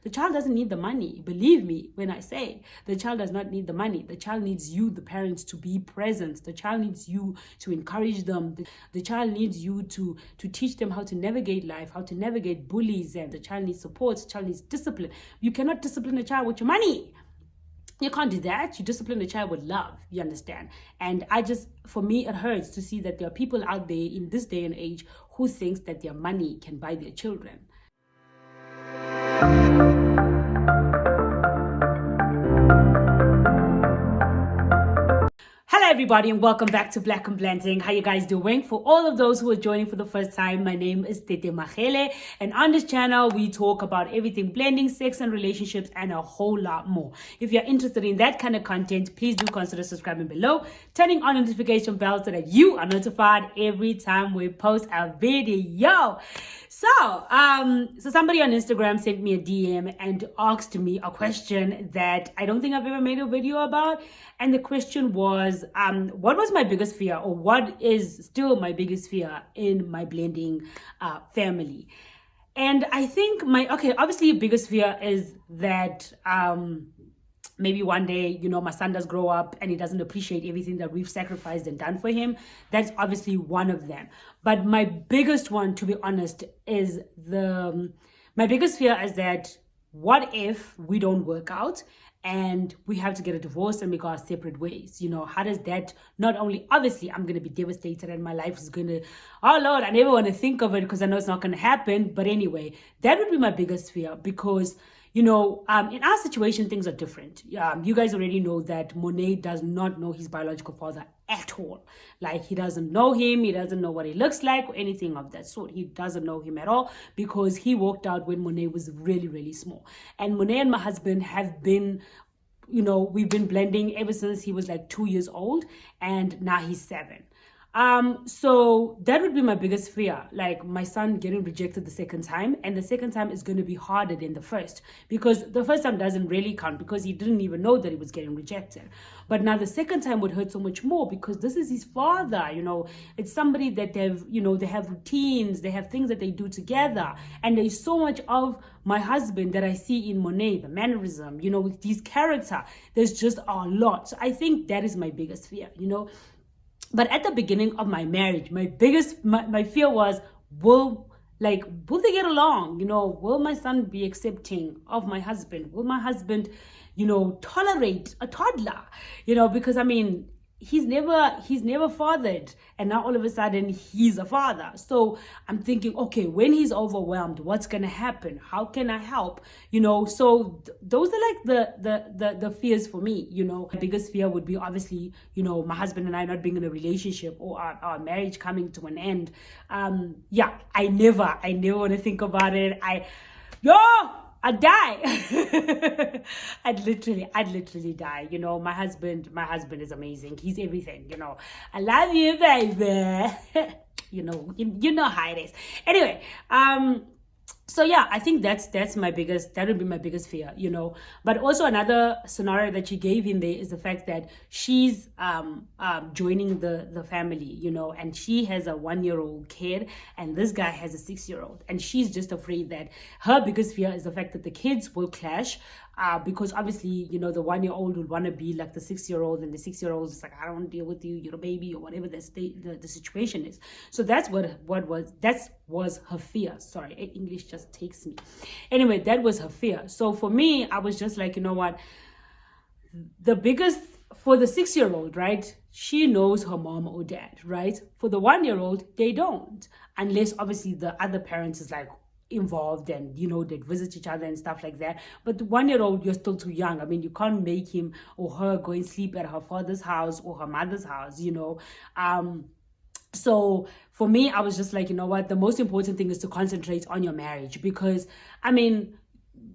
The child doesn't need the money. Believe me when I say the child does not need the money. The child needs you, the parents, to be present. The child needs you to encourage them. The child needs you to teach them how to navigate life, how to navigate bullies, and the child needs support. The child needs discipline. You cannot discipline a child with your money. You can't do that. You discipline a child with love, you understand? And for me, it hurts to see that there are people out there in this day and age who thinks that their money can buy their children. Hello everybody and welcome back to Black and Blending. How you guys doing? For all of those who are joining for the first time, my name is Tete Magele, and on this channel we talk about everything blending, sex and relationships, and a whole lot more. If you're interested in that kind of content, please do consider subscribing below, turning on notification bells so that you are notified every time we post a video. So somebody on Instagram sent me a DM and asked me a question that I don't think I've ever made a video about. And the question was, what was my biggest fear, or what is still my biggest fear in my blending family? And I think obviously biggest fear is that maybe one day, my son does grow up and he doesn't appreciate everything that we've sacrificed and done for him. That's obviously one of them. But my biggest one, to be honest, is my biggest fear is that what if we don't work out and we have to get a divorce and we go our separate ways? How does that, not only, obviously, I'm going to be devastated and my life is going to, oh Lord, I never want to think of it because I know it's not going to happen. But anyway, that would be my biggest fear because in our situation, things are different. You guys already know that Monet does not know his biological father at all. Like, he doesn't know him. He doesn't know what he looks like or anything of that sort. He doesn't know him at all because he walked out when Monet was really, really small. And Monet and my husband have been, we've been blending ever since he was like 2 years old, and now he's 7. So that would be my biggest fear, like my son getting rejected the second time, and the second time is going to be harder than the first, because the first time doesn't really count because he didn't even know that he was getting rejected. But now the second time would hurt so much more because this is his father, it's somebody that they have routines, they have things that they do together. And there's so much of my husband that I see in Monet, the mannerism, with his character, there's just a lot. So I think that is my biggest fear, But at the beginning of my marriage, my fear was, will they get along? Will my son be accepting of my husband? Will my husband, tolerate a toddler? Because he's never fathered, and now all of a sudden he's a father. So I'm thinking, okay, when he's overwhelmed, what's gonna happen? How can I help? So those are like the fears for me. The biggest fear would be obviously, my husband and I not being in a relationship, or our marriage coming to an end. I never want to think about it. I'd die. I'd literally die. My husband is amazing. He's everything, I love you, baby. you know how it is. Anyway, so yeah, I think that would be my biggest fear, But also another scenario that she gave in there is the fact that she's joining the family, and she has a 1-year-old kid, and this guy has a 6-year-old, and she's just afraid that her biggest fear is the fact that the kids will clash. Because obviously, the 1-year-old would want to be like the 6-year-old, and the 6-year-old is like, I don't want to deal with you, you're a baby, or whatever the situation is. So that was her fear. Sorry, English just takes me. Anyway, that was her fear. So for me, I was just like, what? The biggest, for the 6-year-old, right? She knows her mom or dad, right? For the 1-year-old, they don't. Unless obviously the other parent is like involved and they'd visit each other and stuff like that. But the 1-year-old, you're still too young. You can't make him or her go and sleep at her father's house or her mother's house, So for me, I was just like, what, the most important thing is to concentrate on your marriage, because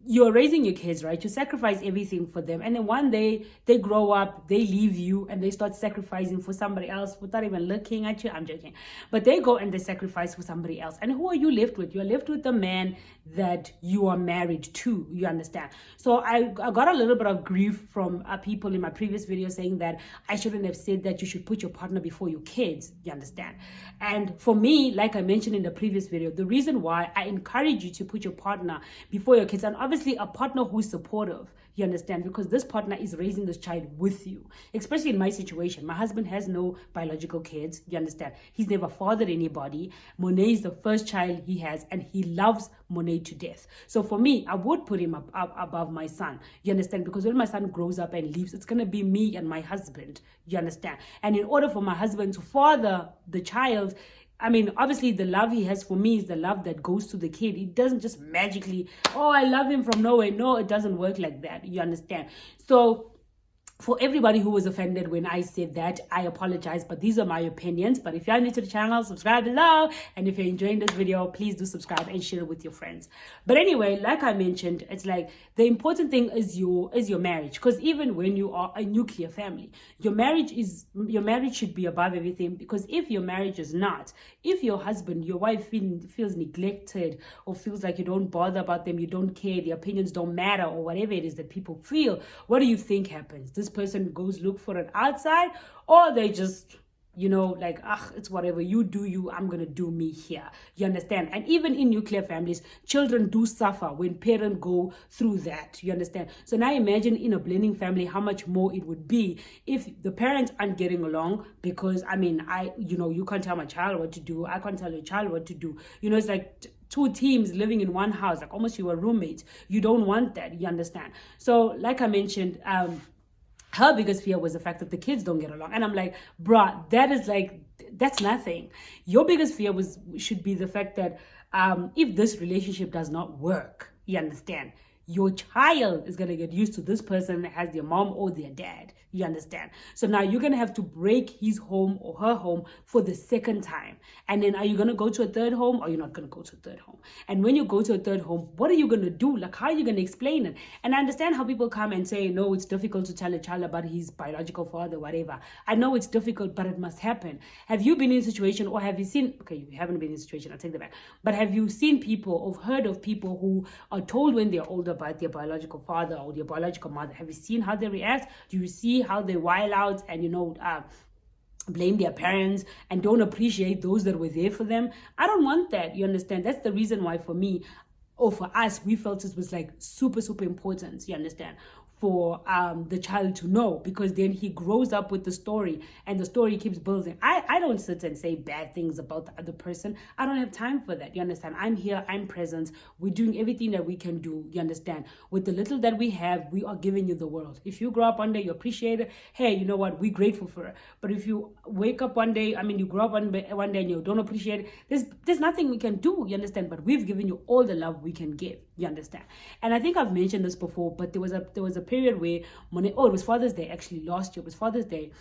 you're raising your kids, right? You sacrifice everything for them, and then one day they grow up, they leave you, and they start sacrificing for somebody else without even looking at you. I'm joking, but they go and they sacrifice for somebody else. And who are you left with? You're left with the man that you are married to, you understand? So I got a little bit of grief from people in my previous video saying that I shouldn't have said that you should put your partner before your kids, you understand? And for me, like I mentioned in the previous video, the reason why I encourage you to put your partner before your kids, and obviously a partner who's supportive, you understand, because this partner is raising this child with you. Especially in my situation, my husband has no biological kids, you understand. He's never fathered anybody. Monet is the first child he has, and he loves Monet to death. So for me, I would put him up above my son, you understand, because when my son grows up and leaves, it's going to be me and my husband, you understand. And in order for my husband to father the child, I mean, obviously the love he has for me is the love that goes to the kid. It doesn't just magically, oh, I love him from nowhere. No, it doesn't work like that. You understand? So for everybody who was offended when I said that, I apologize, but these are my opinions. But if you're new to the channel, subscribe below. And if you're enjoying this video, please do subscribe and share it with your friends. But anyway, like I mentioned, it's like the important thing is your marriage. Because even when you are a nuclear family, your marriage should be above everything. Because if your marriage is not, if your husband, your wife feels neglected or feels like you don't bother about them, you don't care, their opinions don't matter, or whatever it is that people feel, what do you think happens? This person goes look for it outside, or they just, you know, like, it's whatever, you do you, I'm gonna do me here, you understand? And even in nuclear families, children do suffer when parents go through that, you understand? So now imagine in a blending family how much more it would be if the parents aren't getting along. Because I mean, you can't tell my child what to do, I can't tell your child what to do, you know. It's like two teams living in one house, like almost you were roommates. You don't want that, you understand? So like I mentioned, her biggest fear was the fact that the kids don't get along. And I'm like, bruh, that's nothing. Your biggest fear should be the fact that if this relationship does not work, you understand, your child is going to get used to this person as their mom or their dad, you understand? So now you're going to have to break his home or her home for the second time. And then are you going to go to a third home, or you're not going to go to a third home? And when you go to a third home, what are you going to do? Like, how are you going to explain it? And I understand how people come and say, no, it's difficult to tell a child about his biological father, whatever. I know it's difficult, but it must happen. Have you been in a situation, or have you seen, okay, you haven't been in a situation, I'll take that back. But have you seen people or heard of people who are told when they're older about their biological father or their biological mother? Have you seen how they react? Do you see how they wild out and, blame their parents and don't appreciate those that were there for them? I don't want that, you understand? That's the reason why for me, or for us, we felt it was like super, super important, you understand, for the child to know, because then he grows up with the story and the story keeps building. I don't sit and say bad things about the other person. I don't have time for that, you understand? I'm here, I'm present, we're doing everything that we can do, you understand? With the little that we have, we are giving you the world. If you grow up one day, you appreciate it, hey, you know what, we're grateful for it. But if you wake up one day, you grow up one day and you don't appreciate it, there's nothing we can do, you understand? But we've given you all the love we can give, you understand? And I think I've mentioned this before, but there was a period where Monet, it was Father's Day, actually last year, it was Father's Day,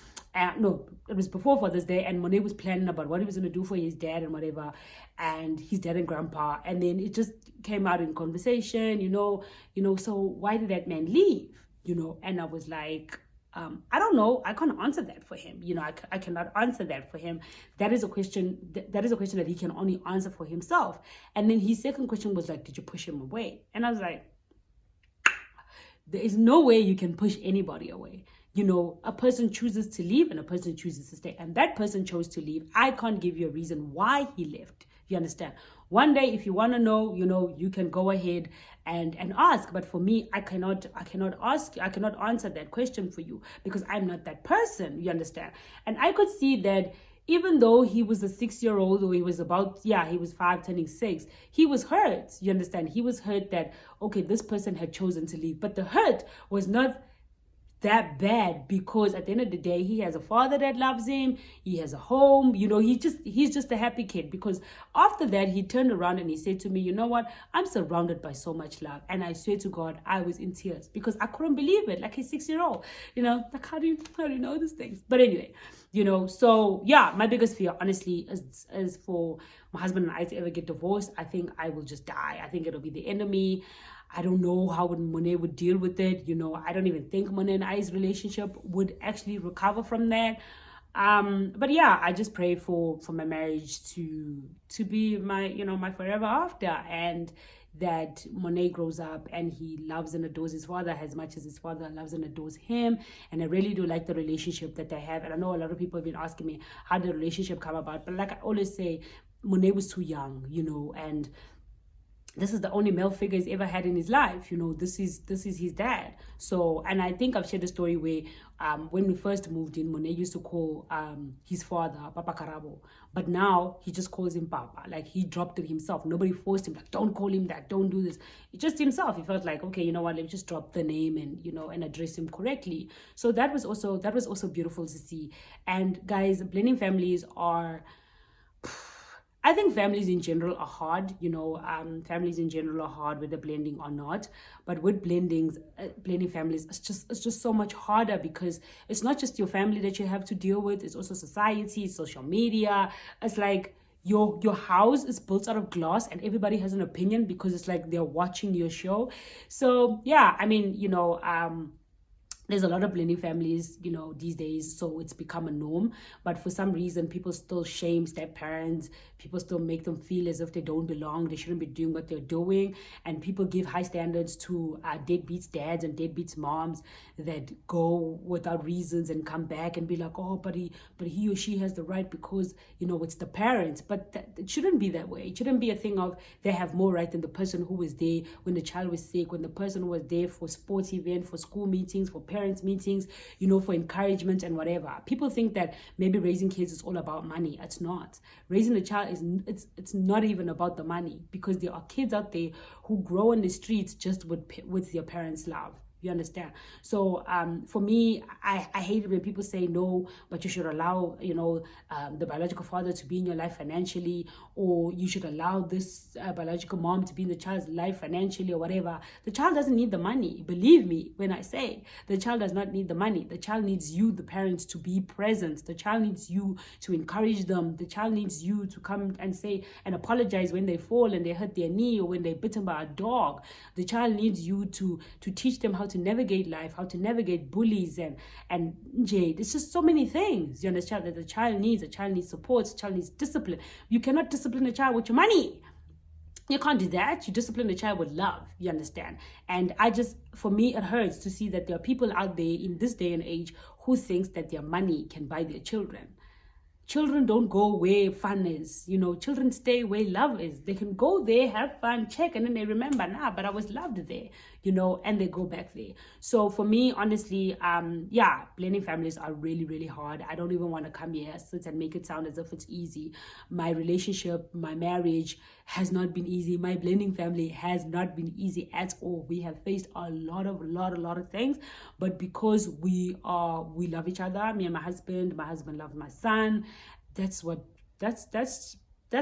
no, it was before Father's Day, and Monet was planning about what he was going to do for his dad and whatever, and his dad and grandpa, and then it just came out in conversation, so why did that man leave, and I was like, I don't know. I can't answer that for him. I cannot answer that for him. That is a question. That is a question that he can only answer for himself. And then his second question was like, did you push him away? And I was like, there is no way you can push anybody away. A person chooses to leave and a person chooses to stay. And that person chose to leave. I can't give you a reason why he left. You understand? One day, if you want to know, you can go ahead and ask. But for me, I cannot answer that question for you, because I'm not that person. You understand? And I could see that even though he was a 6-year-old, or he was he was 5 turning 6, he was hurt. You understand? He was hurt that, okay, this person had chosen to leave. But the hurt was not that bad, because at the end of the day, he has a father that loves him, he has a home, he's just a happy kid. Because after that, he turned around and he said to me, you know what, I'm surrounded by so much love. And I swear to God, I was in tears, because I couldn't believe it. Like, he's 6-year-old, like, how do you know these things? But anyway, so yeah, my biggest fear, honestly, is for my husband and I to ever get divorced. I think I will just die. I think it'll be the end of me. I don't know how Monet would deal with it. I don't even think Monet and I's relationship would actually recover from that. But yeah, I just pray for my marriage to be my forever after, and that Monet grows up and he loves and adores his father as much as his father loves and adores him. And I really do like the relationship that they have. And I know a lot of people have been asking me how did the relationship come about, but like I always say, Monet was too young, and this is the only male figure he's ever had in his life. This is his dad. So, and I think I've shared a story where when we first moved in, Monet used to call his father Papa Karabo, but now he just calls him Papa. Like, he dropped it himself. Nobody forced him, like, don't call him that, don't do this. It just himself. He felt like, okay, you know what, let me just drop the name and and address him correctly. So that was also beautiful to see. And guys, blending families are, I think families in general are hard. Families in general are hard, whether blending or not. But with blending families, it's just so much harder, because it's not just your family that you have to deal with. It's also society, social media. It's like your house is built out of glass, and everybody has an opinion because it's like they're watching your show. So yeah, I mean, there's a lot of blending families, these days, so it's become a norm. But for some reason, people still shame step parents. People still make them feel as if they don't belong. They shouldn't be doing what they're doing. And people give high standards to deadbeats dads and deadbeats moms that go without reasons and come back and be like, oh, but he or she has the right because, it's the parents. But it shouldn't be that way. It shouldn't be a thing of they have more right than the person who was there when the child was sick, when the person who was there for sports event, for school meetings, for parents meetings, for encouragement and whatever. People think that maybe raising kids is all about money. It's not. Raising a child it's not even about the money, because there are kids out there who grow in the streets just with their parents' love. You understand? So for me, I hate it when people say no, but you should allow, the biological father to be in your life financially, or you should allow this biological mom to be in the child's life financially, or whatever. The child doesn't need the money. Believe me when I say the child does not need the money. The child needs you, the parents, to be present. The child needs you to encourage them. The child needs you to come and say and apologize when they fall and they hurt their knee, or when they're bitten by a dog. The child needs you to teach them how to navigate life, how to navigate bullies and Jade. It's just so many things, you understand, that the child needs. A child needs support, a child needs discipline. You cannot discipline a child with your money. You can't do that. You discipline a child with love, you understand? And for me, it hurts to see that there are people out there in this day and age who thinks that their money can buy their children. Children don't go where fun is. Children stay where love is. They can go there, have fun, check, and then they remember, but I was loved there, and they go back there. So for me, honestly, blending families are really, really hard. I don't even want to come here, sit and make it sound as if it's easy. My relationship, my marriage has not been easy. My blending family has not been easy at all. We have faced a lot of things, but because we love each other, me and my husband loves my son. That's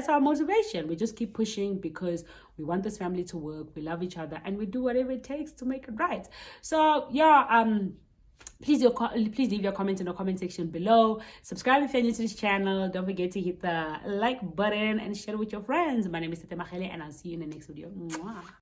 our motivation. We just keep pushing because we want this family to work. We love each other, and we do whatever it takes to make it right. So yeah, please leave your comment in the comment section below. Subscribe if you're new to this channel. Don't forget to hit the like button and share it with your friends. My name is Tete Magele, and I'll see you in the next video. Mwah.